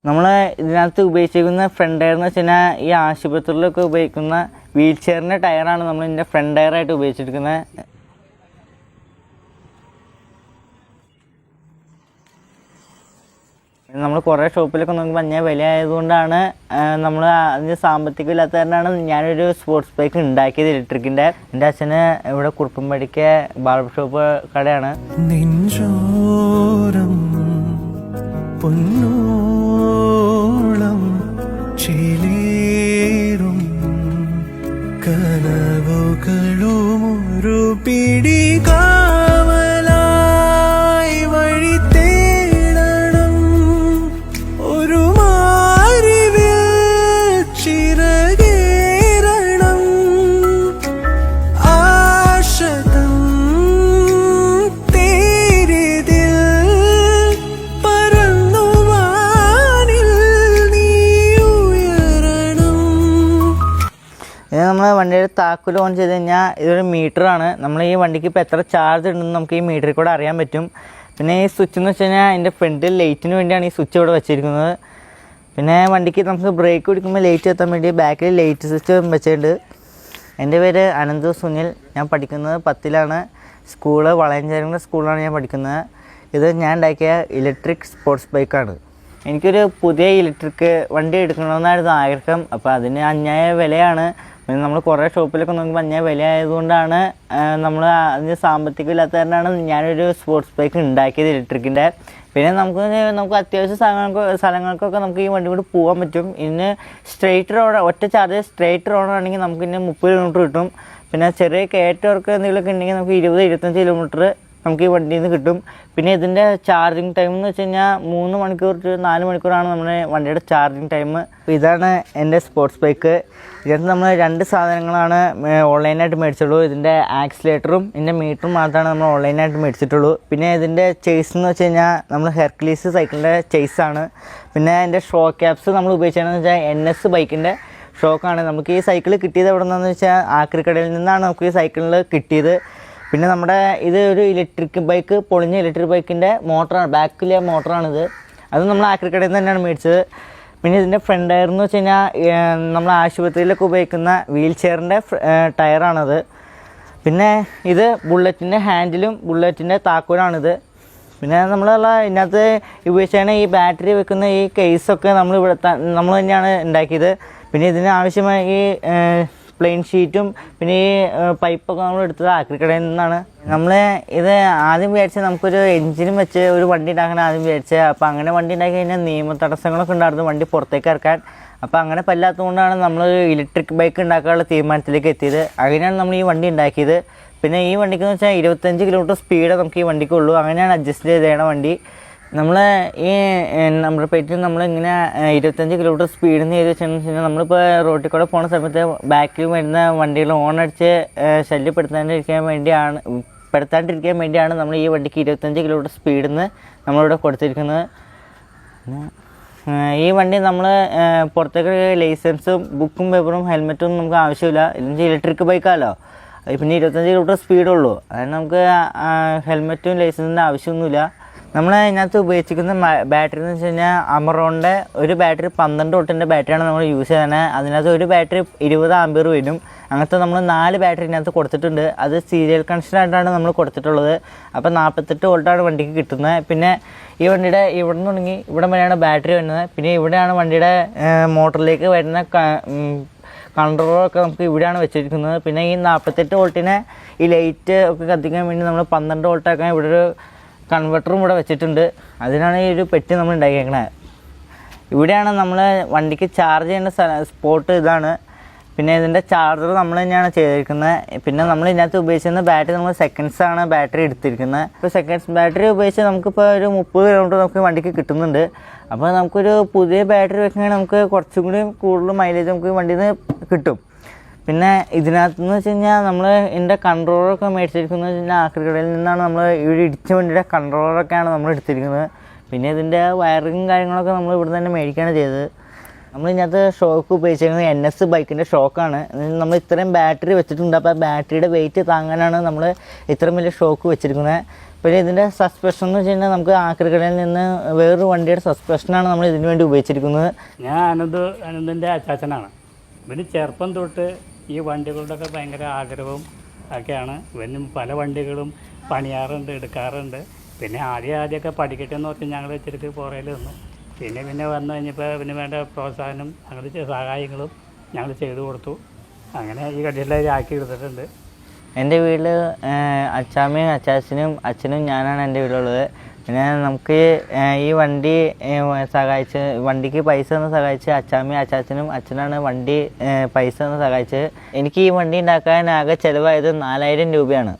നമ്മൾ ഇതിനകത്ത് ഉപയോഗിച്ചിരിക്കുന്ന ഫ്രണ്ട് ടയർ എന്ന് വെച്ച് കഴിഞ്ഞാൽ ഈ ആശുപത്രിയിലൊക്കെ ഉപയോഗിക്കുന്ന വീൽ ചെയറിൻ്റെ ടയറാണ് നമ്മൾ ഇതിൻ്റെ ഫ്രണ്ട് ടയറായിട്ട് ഉപയോഗിച്ചിരിക്കുന്നത്. നമ്മൾ കുറേ ഷോപ്പിലൊക്കെ നോക്കുമ്പോൾ ഭയങ്കര വില ആയതുകൊണ്ടാണ് നമ്മൾ അതിന് സാമ്പത്തികം ഇല്ലാത്തതുകൊണ്ടാണ് ഞാനൊരു സ്പോർട്സ് ബൈക്ക് ഉണ്ടാക്കിയത് ഇലക്ട്രിക്കിൻ്റെ. എൻ്റെ അച്ഛന് ഇവിടെ കുറുപ്പുംപടിക്ക് ബാർബർ ഷോപ്പ് കടയാണ്. പൊന്നോളം ചിലേറും കനവുകളും ഒരു പിടി കാവലായി വഴി തേടണം. ഒരു മാറിവിൽ ചിറകേറണം. ആശതം നമ്മൾ വണ്ടിയുടെ താക്കോൽ ഓൺ ചെയ്ത് കഴിഞ്ഞാൽ ഇതൊരു മീറ്ററാണ്. നമ്മൾ ഈ വണ്ടിക്ക് ഇപ്പോൾ എത്ര ചാർജ് ഉണ്ടെന്ന് നമുക്ക് ഈ മീറ്ററിൽ കൂടെ അറിയാൻ പറ്റും. പിന്നെ ഈ സ്വിച്ച് എന്ന് വെച്ച് കഴിഞ്ഞാൽ അതിൻ്റെ ഫ്രണ്ടിൽ ലൈറ്റിന് വേണ്ടിയാണ് ഈ സ്വിച്ച് ഇവിടെ വെച്ചിരിക്കുന്നത്. പിന്നെ വണ്ടിക്ക് നമുക്ക് ബ്രേക്ക് പിടിക്കുമ്പോൾ ലൈറ്റ് എത്താൻ വേണ്ടി ബാക്കിൽ ലൈറ്റ് സ്വിച്ച് വെച്ചിട്ടുണ്ട്. എൻ്റെ പേര് അനന്തു സുനിൽ. ഞാൻ പഠിക്കുന്നത് 10ലാണ്. സ്കൂള് വളയഞ്ചേരിയുടെ സ്കൂളിലാണ് ഞാൻ പഠിക്കുന്നത്. ഇത് ഞാൻ ഉണ്ടാക്കിയ ഇലക്ട്രിക് സ്പോർട്സ് ബൈക്കാണ്. എനിക്കൊരു പുതിയ ഇലക്ട്രിക് വണ്ടി എടുക്കണമെന്നായിരുന്നു ആഗ്രഹം. അപ്പോൾ അതിന് അന്യായ വിലയാണ്. പിന്നെ നമ്മൾ കുറേ ഷോപ്പിലൊക്കെ നോക്കുമ്പോൾ അന്യായ വില ആയതുകൊണ്ടാണ് നമ്മൾ അതിന് സാമ്പത്തികം ഇല്ലാത്തതുകൊണ്ടാണ് ഞാനൊരു സ്പോർട്സ് ബൈക്ക് ഉണ്ടാക്കിയത് ഇലക്ട്രിക്കിൻ്റെ. പിന്നെ നമുക്ക് അത്യാവശ്യ സ്ഥലങ്ങൾക്കൊക്കെ നമുക്ക് ഈ വണ്ടി കൊണ്ട് പോകാൻ പറ്റും. ഇതിന് സ്ട്രെയിറ്റ് റോഡ് ഒറ്റ ചാർജ് സ്ട്രെയിറ്റ് റോഡാണെങ്കിൽ നമുക്ക് ഇതിന് 30 കിലോമീറ്റർ കിട്ടും. പിന്നെ ചെറിയ കയറ്റമൊക്കെ എന്തെങ്കിലുമൊക്കെ ഉണ്ടെങ്കിൽ നമുക്ക് 20-25 കിലോമീറ്റർ നമുക്ക് ഈ വണ്ടിയിൽ നിന്ന് കിട്ടും. പിന്നെ ഇതിൻ്റെ ചാർജിങ് ടൈം എന്ന് വെച്ച് കഴിഞ്ഞാൽ 3 മണിക്കൂർ ടു 4 മണിക്കൂറാണ് നമ്മുടെ വണ്ടിയുടെ ചാർജിങ് ടൈം. അപ്പോൾ ഇതാണ് എൻ്റെ സ്പോർട്സ് ബൈക്ക്. ഇതിനകത്ത് നമ്മൾ 2 സാധനങ്ങളാണ് ഓൺലൈനായിട്ട് മേടിച്ചുള്ളൂ. ഇതിൻ്റെ ആക്സിലേറ്ററും ഇതിൻ്റെ മീറ്ററും മാത്രമാണ് നമ്മൾ ഓൺലൈനായിട്ട് മേടിച്ചിട്ടുള്ളൂ. പിന്നെ ഇതിൻ്റെ ചേസ് എന്ന് വെച്ച് കഴിഞ്ഞാൽ നമ്മൾ ഹെർക്കുലീസ് സൈക്കിളിൻ്റെ ചേസാണ്. പിന്നെ അതിൻ്റെ ഷോക്ക് ക്യാപ്സ് നമ്മൾ ഉപയോഗിച്ചതെന്ന് വെച്ചാൽ NS ബൈക്കിൻ്റെ ഷോക്കാണ്. നമുക്ക് ഈ സൈക്കിൾ കിട്ടിയത് എവിടെ നിന്നാണെന്ന് വെച്ചാൽ ആക്രിക്കടയിൽ നിന്നാണ് നമുക്ക് ഈ സൈക്കിളിൽ കിട്ടിയത്. പിന്നെ നമ്മുടെ ഇത് ഒരു ഇലക്ട്രിക് ബൈക്ക്, പൊളിഞ്ഞ ഇലക്ട്രിക് ബൈക്കിൻ്റെ മോട്ടറാണ്, ബാക്കിലെ മോട്ടറാണിത്. അത് നമ്മൾ ആക്രിക്കടയിൽ നിന്ന് തന്നെയാണ് മേടിച്ചത്. പിന്നെ ഇതിൻ്റെ ഫ്രണ്ട് ടയർ എന്ന് വെച്ച് കഴിഞ്ഞാൽ നമ്മൾ ആശുപത്രിയിലൊക്കെ ഉപയോഗിക്കുന്ന വീൽ ചെയറിൻ്റെ ടയറാണത്. പിന്നെ ഇത് ബുള്ളറ്റിൻ്റെ ഹാൻഡിലും ബുള്ളറ്റിൻ്റെ താക്കോലാണിത്. പിന്നെ ഇതിനകത്ത് ഉപയോഗിച്ചാണ് ഈ ബാറ്ററി വെക്കുന്ന ഈ കേസൊക്കെ നമ്മൾ തന്നെയാണ് ഉണ്ടാക്കിയത്. പിന്നെ ഇതിന് ആവശ്യമായ ഈ പ്ലെയിൻ ഷീറ്റും പിന്നെ ഈ പൈപ്പൊക്കെ നമ്മൾ എടുത്തത് ആക്രിക്കടയിൽ നിന്നാണ്. നമ്മൾ ഇത് ആദ്യം വിചാരിച്ചത് നമുക്കൊരു എഞ്ചിനും വെച്ച് ഒരു വണ്ടി ഉണ്ടാക്കാൻ ആദ്യം വിചാരിച്ചത്. അപ്പോൾ അങ്ങനെ വണ്ടി ഉണ്ടാക്കി കഴിഞ്ഞാൽ നിയമ തടസ്സങ്ങളൊക്കെ ഉണ്ടായിരുന്നു വണ്ടി പുറത്തേക്ക് ഇറക്കാൻ. അപ്പോൾ അങ്ങനെ പറ്റാത്തതുകൊണ്ടാണ് നമ്മൾ ഇലക്ട്രിക് ബൈക്ക് ഉണ്ടാക്കാനുള്ള തീരുമാനത്തിലേക്ക് എത്തിയത്. അങ്ങനെയാണ് നമ്മൾ ഈ വണ്ടി ഉണ്ടാക്കിയത്. പിന്നെ ഈ വണ്ടിക്കെന്ന് വെച്ചാൽ 25 കിലോമീറ്റർ സ്പീഡ് നമുക്ക് ഈ വണ്ടിക്കുള്ളൂ. അങ്ങനെയാണ് അഡ്ജസ്റ്റ് ചെയ്തേണ വണ്ടി. നമ്മൾ ഈ നമ്പർ പ്ലേറ്റിൽ നമ്മളിങ്ങനെ 25 കിലോമീറ്റർ സ്പീഡിൽ നിന്ന് ചെയ്ത് വെച്ചതെന്ന് വെച്ച് കഴിഞ്ഞാൽ നമ്മളിപ്പോൾ റോട്ടിൽ കൂടെ പോകുന്ന സമയത്ത് ബാക്കിൽ വരുന്ന വണ്ടികൾ ഓണടിച്ച് ശല്യപ്പെടുത്താണ്ടിരിക്കാൻ വേണ്ടിയാണ് നമ്മൾ ഈ വണ്ടിക്ക് 25 കിലോമീറ്റർ സ്പീഡിൽ നിന്ന് നമ്മളിവിടെ കൊടുത്തിരിക്കുന്നത്. ഈ വണ്ടി നമ്മൾ പുറത്തേക്ക് ലൈസൻസും ബുക്കും പേപ്പറും ഹെൽമെറ്റും നമുക്ക് ആവശ്യമില്ല. ഇല്ലെങ്കിൽ ഇലക്ട്രിക് ബൈക്കാലോ, പിന്നെ 25 കിലോമീറ്റർ സ്പീഡുള്ളൂ. അതിന് നമുക്ക് ഹെൽമെറ്റും ലൈസൻസിൻ്റെ ആവശ്യമൊന്നുമില്ല. നമ്മൾ ഇതിനകത്ത് ഉപയോഗിച്ചിരിക്കുന്ന ബാറ്ററി എന്ന് വെച്ച് കഴിഞ്ഞാൽ അമറോണിൻ്റെ ഒരു ബാറ്ററി 12 വോൾട്ടിൻ്റെ ബാറ്ററിയാണ് നമ്മൾ യൂസ് ചെയ്യുന്നത്. അതിനകത്ത് ഒരു ബാറ്ററി 20 ആമ്പിയർ വരും. അങ്ങനത്തെ നമ്മൾ 4 ബാറ്ററി ഇതിനകത്ത് കൊടുത്തിട്ടുണ്ട്. അത് സീരിയൽ കണക്ഷനായിട്ടാണ് നമ്മൾ കൊടുത്തിട്ടുള്ളത്. അപ്പോൾ 48 വോൾട്ടാണ് വണ്ടിക്ക് കിട്ടുന്നത്. പിന്നെ ഈ വണ്ടിയുടെ ഇവിടെ നിന്ന് തുടങ്ങി ഇവിടെ വരെയാണ് ബാറ്ററി വരുന്നത്. പിന്നെ ഇവിടെയാണ് വണ്ടിയുടെ മോട്ടറിലേക്ക് വരുന്ന കൺട്രോളൊക്കെ നമുക്ക് ഇവിടെയാണ് വെച്ചിരിക്കുന്നത്. പിന്നെ ഈ 48 വോൾട്ടിനെ ഈ ലൈറ്റ് ഒക്കെ കത്തിക്കാൻ വേണ്ടി നമ്മൾ 12 വോൾട്ടാക്കാൻ ഇവിടെ ഒരു കൺവെർട്ടറും ഇവിടെ വെച്ചിട്ടുണ്ട്. അതിനാണ് ഈ ഒരു പെട്ടി നമ്മൾ ഉണ്ടാക്കിയേക്കണത്. ഇവിടെയാണ് നമ്മൾ വണ്ടിക്ക് ചാർജ് ചെയ്യേണ്ട സ്പോട്ട് ഇതാണ്. പിന്നെ ഇതിൻ്റെ ചാർജർ നമ്മൾ തന്നെയാണ് ചെയ്തിരിക്കുന്നത്. പിന്നെ നമ്മൾ ഇതിനകത്ത് ഉപയോഗിച്ചിരുന്ന ബാറ്ററി നമ്മൾ സെക്കൻഡ്സാണ് ബാറ്ററി എടുത്തിരിക്കുന്നത്. ഇപ്പോൾ സെക്കൻഡ്സ് ബാറ്ററി ഉപയോഗിച്ച് നമുക്കിപ്പോൾ ഒരു 30 കിലോമീറ്റർ നമുക്ക് വണ്ടിക്ക് കിട്ടുന്നുണ്ട്. അപ്പോൾ നമുക്കൊരു പുതിയ ബാറ്ററി വെക്കുകയാണെങ്കിൽ നമുക്ക് കുറച്ചും കൂടി കൂടുതൽ മൈലേജ് നമുക്ക് വണ്ടിയിൽ നിന്ന് കിട്ടും. പിന്നെ ഇതിനകത്തെന്ന് വെച്ച് കഴിഞ്ഞാൽ നമ്മൾ ഇതിൻ്റെ കൺട്രോളറൊക്കെ മേടിച്ചിരിക്കുന്നത് വെച്ച് കഴിഞ്ഞാൽ ആക്രിക്കടയിൽ നിന്നാണ്. നമ്മൾ ഇവിടെ ഇടിച്ച വണ്ടിയുടെ കൺട്രോളറൊക്കെയാണ് നമ്മൾ എടുത്തിരിക്കുന്നത്. പിന്നെ ഇതിൻ്റെ വയറിങ്ങും കാര്യങ്ങളൊക്കെ നമ്മൾ ഇവിടെ തന്നെ മേടിക്കുകയാണ് ചെയ്തത്. നമ്മൾ ഇതിനകത്ത് ഷോക്ക് ഉപയോഗിച്ചിരിക്കുന്നത് NS ബൈക്കിൻ്റെ ഷോക്കാണ്. നമ്മൾ ഇത്രയും ബാറ്ററി വെച്ചിട്ടുണ്ട്. അപ്പോൾ ബാറ്ററിയുടെ വെയിറ്റ് താങ്ങാനാണ് നമ്മൾ ഇത്രയും വലിയ ഷോക്ക് വെച്ചിരിക്കുന്നത്. പിന്നെ ഇതിൻ്റെ സസ്പെൻഷൻ എന്ന് വെച്ച് കഴിഞ്ഞാൽ നമുക്ക് ആക്രിക്കടയിൽ നിന്ന് വേറൊരു വണ്ടിയുടെ സസ്പെൻഷനാണ് നമ്മൾ ഇതിനു വേണ്ടി ഉപയോഗിച്ചിരിക്കുന്നത്. ഞാൻ അനന്തിൻ്റെ അച്ചാച്ചനാണ്. ഇവന് ചെറുപ്പം തൊട്ട് ഈ വണ്ടികളുടെയൊക്കെ ഭയങ്കര ആഗ്രഹവും ഒക്കെയാണ്. ഇവനും പല വണ്ടികളും പണിയാറുണ്ട്, എടുക്കാറുണ്ട്. പിന്നെ ആദ്യമൊക്കെ പഠിക്കട്ടെ എന്ന് പറഞ്ഞ് ഞങ്ങൾ ഇച്ചിരി പുറകിൽ നിന്നു. പിന്നെ വന്നു കഴിഞ്ഞപ്പോൾ ഇതിന് വേണ്ട പ്രോത്സാഹനം ഞങ്ങൾ സഹായങ്ങളും ഞങ്ങൾ ചെയ്തു കൊടുത്തു. അങ്ങനെ ഈ കടയിലേക്ക് ആക്കി എടുത്തിട്ടുണ്ട്. എൻ്റെ വീട്ടിൽ അച്ചാമ്മയും അച്ചാച്ചനും അച്ഛനും ഞാനാണ് എൻ്റെ വീട്ടിലുള്ളത്. പിന്നെ നമുക്ക് ഈ വണ്ടി സഹായിച്ച് വണ്ടിക്ക് പൈസ തന്ന് സഹായിച്ച് അച്ചാമ്മയും അച്ചാച്ചനും അച്ഛനാണ് വണ്ടി പൈസ തന്ന് സഹായിച്ചത്. എനിക്ക് ഈ വണ്ടി ഉണ്ടാക്കാൻ ആകെ ചിലവായത് 4000 രൂപയാണ്.